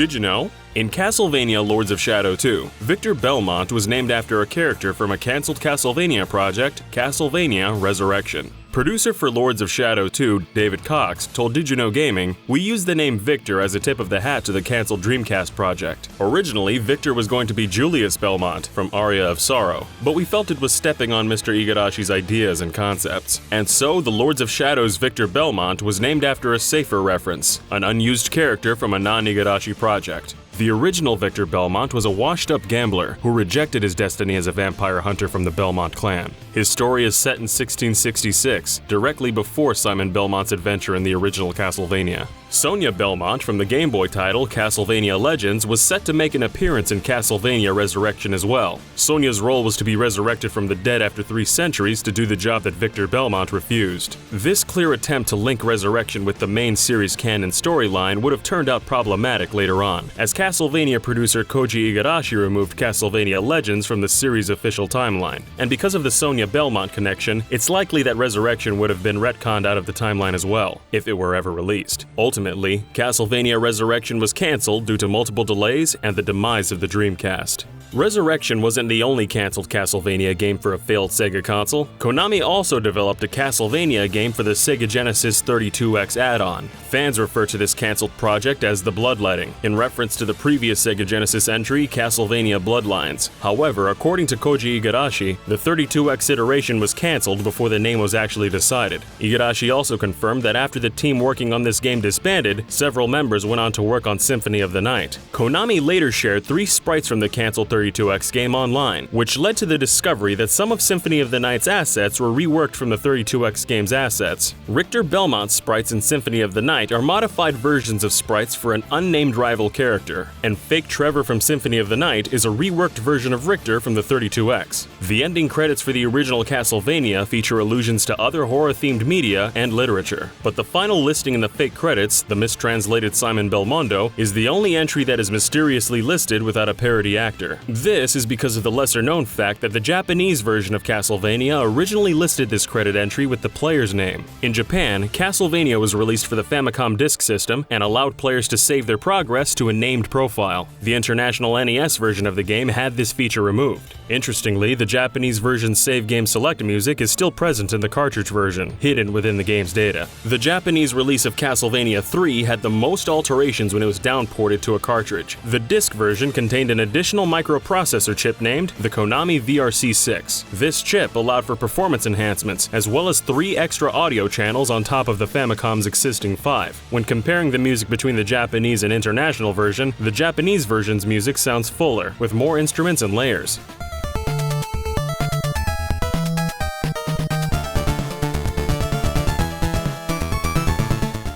Did you know? In Castlevania Lords of Shadow 2, Victor Belmont was named after a character from a cancelled Castlevania project, Castlevania Resurrection. Producer for Lords of Shadow 2, David Cox, told DidYouKnowGaming, "We used the name Victor as a tip of the hat to the cancelled Dreamcast project. Originally, Victor was going to be Julius Belmont from Aria of Sorrow, but we felt it was stepping on Mr. Igadashi's ideas and concepts. And so, the Lords of Shadow's Victor Belmont was named after a safer reference, an unused character from a non-Igadashi project. The original Victor Belmont was a washed-up gambler who rejected his destiny as a vampire hunter from the Belmont clan. His story is set in 1666, directly before Simon Belmont's adventure in the original Castlevania. Sonia Belmont from the Game Boy title Castlevania Legends was set to make an appearance in Castlevania Resurrection as well. Sonia's role was to be resurrected from the dead after 3 centuries to do the job that Victor Belmont refused. This clear attempt to link Resurrection with the main series canon storyline would have turned out problematic later on, as Castlevania producer Koji Igarashi removed Castlevania Legends from the series' official timeline. And because of the Sonia Belmont connection, it's likely that Resurrection would have been retconned out of the timeline as well, if it were ever released. Ultimately, Castlevania Resurrection was cancelled due to multiple delays and the demise of the Dreamcast. Resurrection wasn't the only cancelled Castlevania game for a failed Sega console. Konami also developed a Castlevania game for the Sega Genesis 32X add-on. Fans refer to this cancelled project as the Bloodletting, in reference to the previous Sega Genesis entry, Castlevania Bloodlines. However, according to Koji Igarashi, the 32X iteration was cancelled before the name was actually decided. Igarashi also confirmed that after the team working on this game disbanded, several members went on to work on Symphony of the Night. Konami later shared 3 sprites from the cancelled 32X game online, which led to the discovery that some of Symphony of the Night's assets were reworked from the 32X game's assets. Richter Belmont's sprites in Symphony of the Night are modified versions of sprites for an unnamed rival character, and Fake Trevor from Symphony of the Night is a reworked version of Richter from the 32X. The ending credits for the original Castlevania feature allusions to other horror-themed media and literature, but the final listing in the fake credits, the mistranslated Simon Belmondo, is the only entry that is mysteriously listed without a parody actor. This is because of the lesser-known fact that the Japanese version of Castlevania originally listed this credit entry with the player's name. In Japan, Castlevania was released for the Famicom Disk System and allowed players to save their progress to a named profile. The international NES version of the game had this feature removed. Interestingly, the Japanese version's save game select music is still present in the cartridge version, hidden within the game's data. The Japanese release of Castlevania 3 had the most alterations when it was downported to a cartridge. The disc version contained an additional microprocessor chip named the KONAMI VRC6. This chip allowed for performance enhancements, as well as 3 extra audio channels on top of the Famicom's existing 5. When comparing the music between the Japanese and international version, the Japanese version's music sounds fuller, with more instruments and layers.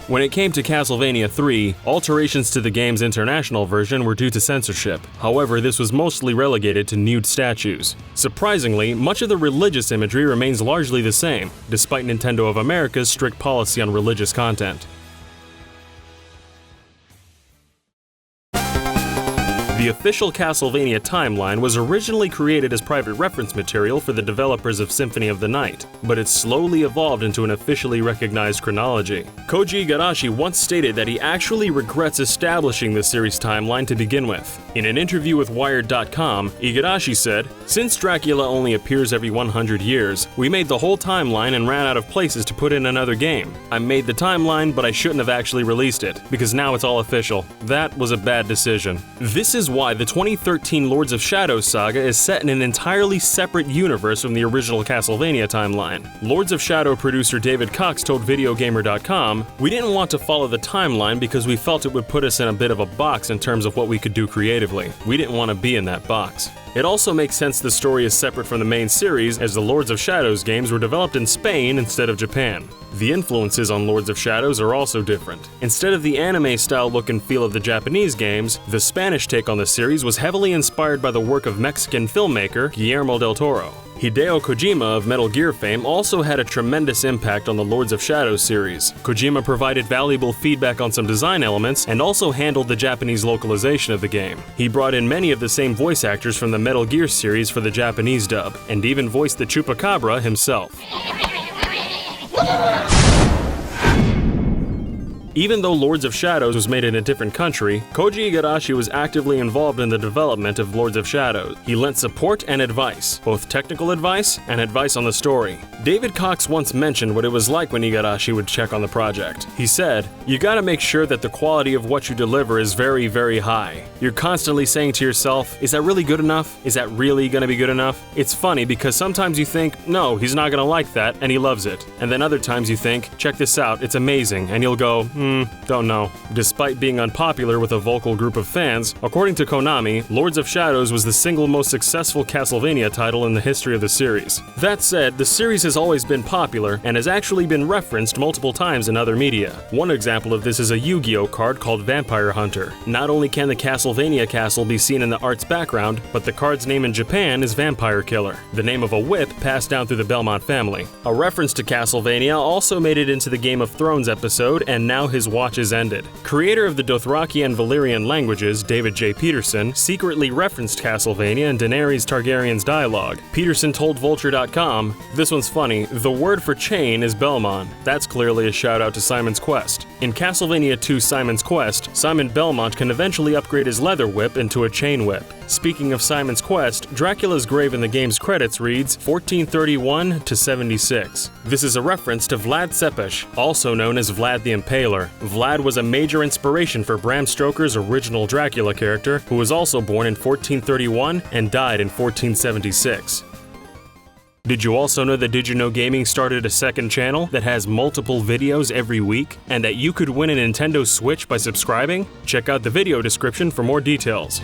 When it came to Castlevania 3, alterations to the game's international version were due to censorship. However, this was mostly relegated to nude statues. Surprisingly, much of the religious imagery remains largely the same, despite Nintendo of America's strict policy on religious content. The official Castlevania timeline was originally created as private reference material for the developers of Symphony of the Night, but it slowly evolved into an officially recognized chronology. Koji Igarashi once stated that he actually regrets establishing the series timeline to begin with. In an interview with Wired.com, Igarashi said, "Since Dracula only appears every 100 years, we made the whole timeline and ran out of places to put in another game. I made the timeline, but I shouldn't have actually released it, because now it's all official. That was a bad decision." This is why the 2013 Lords of Shadow saga is set in an entirely separate universe from the original Castlevania timeline. Lords of Shadow producer David Cox told VideoGamer.com, "We didn't want to follow the timeline because we felt it would put us in a bit of a box in terms of what we could do creatively. We didn't want to be in that box." It also makes sense the story is separate from the main series, as the Lords of Shadows games were developed in Spain instead of Japan. The influences on Lords of Shadows are also different. Instead of the anime-style look and feel of the Japanese games, the Spanish take on the series was heavily inspired by the work of Mexican filmmaker Guillermo del Toro. Hideo Kojima of Metal Gear fame also had a tremendous impact on the Lords of Shadows series. Kojima provided valuable feedback on some design elements and also handled the Japanese localization of the game. He brought in many of the same voice actors from the Metal Gear series for the Japanese dub, and even voiced the Chupacabra himself. Even though Lords of Shadows was made in a different country, Koji Igarashi was actively involved in the development of Lords of Shadows. He lent support and advice, both technical advice and advice on the story. David Cox once mentioned what it was like when Igarashi would check on the project. He said, "You gotta make sure that the quality of what you deliver is very, very high. You're constantly saying to yourself, is that really good enough? Is that really gonna be good enough?" It's funny because sometimes you think, no, he's not gonna like that, and he loves it. And then other times you think, check this out, it's amazing, and you'll go, don't know. Despite being unpopular with a vocal group of fans, according to Konami, Lords of Shadows was the single most successful Castlevania title in the history of the series. That said, the series has always been popular and has actually been referenced multiple times in other media. One example of this is a Yu-Gi-Oh card called Vampire Hunter. Not only can the Castlevania castle be seen in the art's background, but the card's name in Japan is Vampire Killer, the name of a whip passed down through the Belmont family. A reference to Castlevania also made it into the Game of Thrones episode, and now his watch is ended. Creator of the Dothraki and Valyrian languages, David J. Peterson, secretly referenced Castlevania in Daenerys Targaryen's dialogue. Peterson told Vulture.com, "This one's funny, the word for chain is Belmont. That's clearly a shout out to Simon's Quest. In Castlevania 2 Simon's Quest, Simon Belmont can eventually upgrade his leather whip into a chain whip." Speaking of Simon's Quest, Dracula's grave in the game's credits reads 1431 to 76. This is a reference to Vlad Tepes, also known as Vlad the Impaler. Vlad was a major inspiration for Bram Stoker's original Dracula character, who was also born in 1431 and died in 1476. Did you also know that DidYouKnowGaming started a second channel that has multiple videos every week, and that you could win a Nintendo Switch by subscribing? Check out the video description for more details.